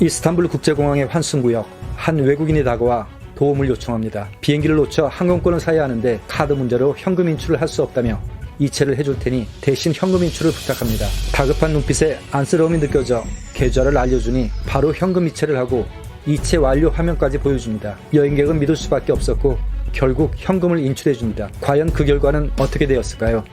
이스탄불 국제공항의 환승구역, 한 외국인이 다가와 도움을 요청합니다. 비행기를 놓쳐 항공권을 사야 하는데 카드 문제로 현금 인출을 할 수 없다며 이체를 해줄 테니 대신 현금 인출을 부탁합니다. 다급한 눈빛에 안쓰러움이 느껴져 계좌를 알려주니 바로 현금 이체를 하고 이체 완료 화면까지 보여줍니다. 여행객은 믿을 수밖에 없었고 결국 현금을 인출해줍니다. 과연 그 결과는 어떻게 되었을까요?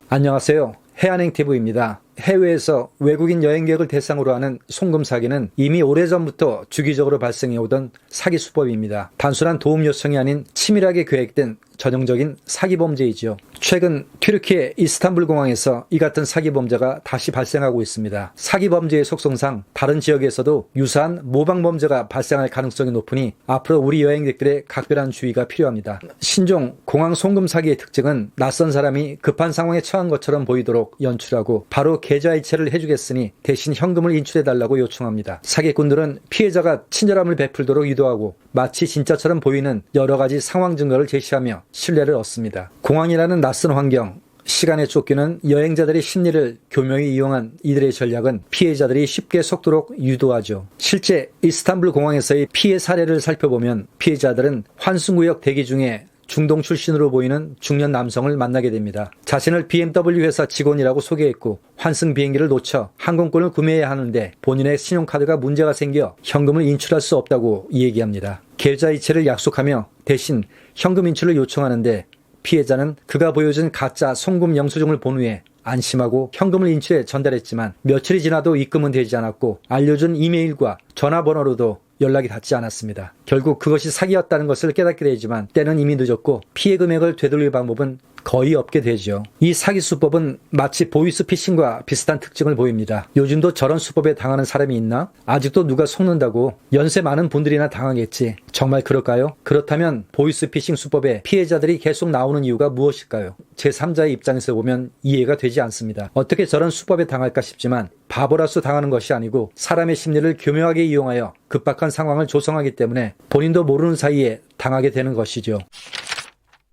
안녕하세요. 해안행TV입니다. 해외에서 외국인 여행객을 대상으로 하는 송금 사기는 이미 오래전부터 주기적으로 발생해오던 사기 수법입니다. 단순한 도움 요청이 아닌 치밀하게 계획된 전형적인 사기 범죄이죠. 최근 튀르키예 이스탄불 공항에서 이 같은 사기 범죄가 다시 발생하고 있습니다. 사기 범죄의 속성상 다른 지역에서도 유사한 모방 범죄가 발생할 가능성이 높으니 앞으로 우리 여행객들의 각별한 주의가 필요합니다. 신종 공항 송금 사기의 특징은 낯선 사람이 급한 상황에 처한 것처럼 보이도록 연출하고 바로 계좌 이체를 해주겠으니 대신 현금을 인출해달라고 요청합니다. 사기꾼들은 피해자가 친절함을 베풀도록 유도하고 마치 진짜처럼 보이는 여러 가지 상황 증거를 제시하며 신뢰를 얻습니다. 공항이라는 낯선 환경, 시간에 쫓기는 여행자들의 심리를 교묘히 이용한 이들의 전략은 피해자들이 쉽게 속도록 유도하죠. 실제 이스탄불 공항에서의 피해 사례를 살펴보면 피해자들은 환승구역 대기 중에 중동 출신으로 보이는 중년 남성을 만나게 됩니다. 자신을 BMW 회사 직원이라고 소개했고 환승 비행기를 놓쳐 항공권을 구매해야 하는데 본인의 신용카드가 문제가 생겨 현금을 인출할 수 없다고 얘기합니다. 계좌 이체를 약속하며 대신 현금 인출을 요청하는데 피해자는 그가 보여준 가짜 송금 영수증을 본 후에 안심하고 현금을 인출해 전달했지만 며칠이 지나도 입금은 되지 않았고 알려준 이메일과 전화번호로도 연락이 닿지 않았습니다. 결국 그것이 사기였다는 것을 깨닫게 되지만 때는 이미 늦었고 피해 금액을 되돌릴 방법은 거의 없게 되죠. 이 사기 수법은 마치 보이스피싱과 비슷한 특징을 보입니다. 요즘도 저런 수법에 당하는 사람이 있나? 아직도 누가 속는다고? 연세 많은 분들이나 당하겠지. 정말 그럴까요? 그렇다면 보이스피싱 수법에 피해자들이 계속 나오는 이유가 무엇일까요? 제3자의 입장에서 보면 이해가 되지 않습니다. 어떻게 저런 수법에 당할까 싶지만 바보라서 당하는 것이 아니고 사람의 심리를 교묘하게 이용하여 급박한 상황을 조성하기 때문에 본인도 모르는 사이에 당하게 되는 것이죠.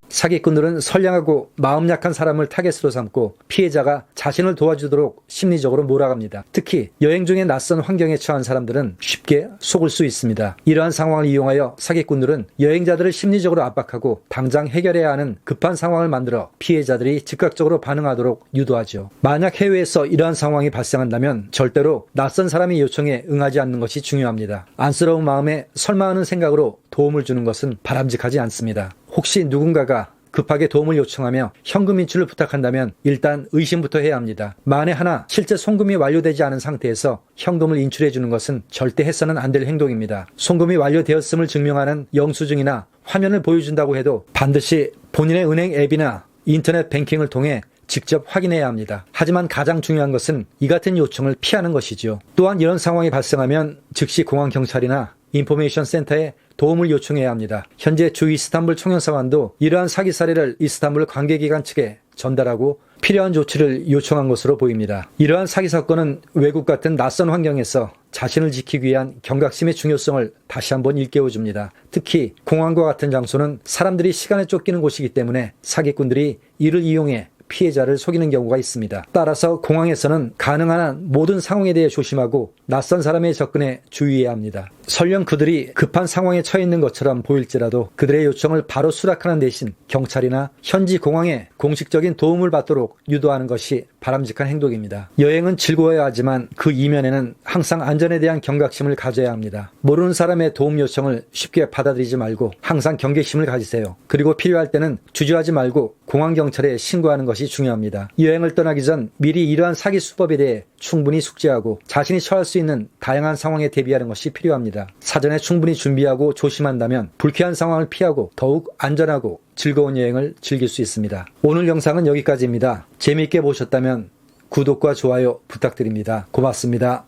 사기꾼들은 선량하고 마음 약한 사람을 타겟으로 삼고 피해자가 자신을 도와주도록 심리적으로 몰아갑니다. 특히 여행 중에 낯선 환경에 처한 사람들은 쉽게 속을 수 있습니다. 이러한 상황을 이용하여 사기꾼들은 여행자들을 심리적으로 압박하고 당장 해결해야 하는 급한 상황을 만들어 피해자들이 즉각적으로 반응하도록 유도하죠. 만약 해외에서 이러한 상황이 발생한다면 절대로 낯선 사람의 요청에 응하지 않는 것이 중요합니다. 안쓰러운 마음에 설마 하는 생각으로 도움을 주는 것은 바람직하지 않습니다. 혹시 누군가가 급하게 도움을 요청하며 현금 인출을 부탁한다면 일단 의심부터 해야 합니다. 만에 하나 실제 송금이 완료되지 않은 상태에서 현금을 인출해 주는 것은 절대 해서는 안 될 행동입니다. 송금이 완료되었음을 증명하는 영수증이나 화면을 보여준다고 해도 반드시 본인의 은행 앱이나 인터넷 뱅킹을 통해 직접 확인해야 합니다. 하지만 가장 중요한 것은 이 같은 요청을 피하는 것이죠. 또한 이런 상황이 발생하면 즉시 공항 경찰이나 인포메이션 센터에 도움을 요청해야 합니다. 현재 주 이스탄불 총영사관도 이러한 사기 사례를 이스탄불 관계기관 측에 전달하고 필요한 조치를 요청한 것으로 보입니다. 이러한 사기 사건은 외국 같은 낯선 환경에서 자신을 지키기 위한 경각심의 중요성을 다시 한번 일깨워줍니다. 특히 공항과 같은 장소는 사람들이 시간에 쫓기는 곳이기 때문에 사기꾼들이 이를 이용해 피해자를 속이는 경우가 있습니다. 따라서 공항에서는 가능한 한 모든 상황에 대해 조심하고 낯선 사람의 접근에 주의해야 합니다. 설령 그들이 급한 상황에 처해 있는 것처럼 보일지라도 그들의 요청을 바로 수락하는 대신 경찰이나 현지 공항에 공식적인 도움을 받도록 유도하는 것이 바람직한 행동입니다. 여행은 즐거워야 하지만 그 이면에는 항상 안전에 대한 경각심을 가져야 합니다. 모르는 사람의 도움 요청을 쉽게 받아들이지 말고 항상 경계심을 가지세요. 그리고 필요할 때는 주저하지 말고 공항 경찰에 신고하는 것이 중요합니다. 여행을 떠나기 전 미리 이러한 사기 수법에 대해 충분히 숙지하고 자신이 처할 수 있는 다양한 상황에 대비하는 것이 필요합니다. 사전에 충분히 준비하고 조심한다면 불쾌한 상황을 피하고 더욱 안전하고 즐거운 여행을 즐길 수 있습니다. 오늘 영상은 여기까지입니다. 재미있게 보셨다면 구독과 좋아요 부탁드립니다. 고맙습니다.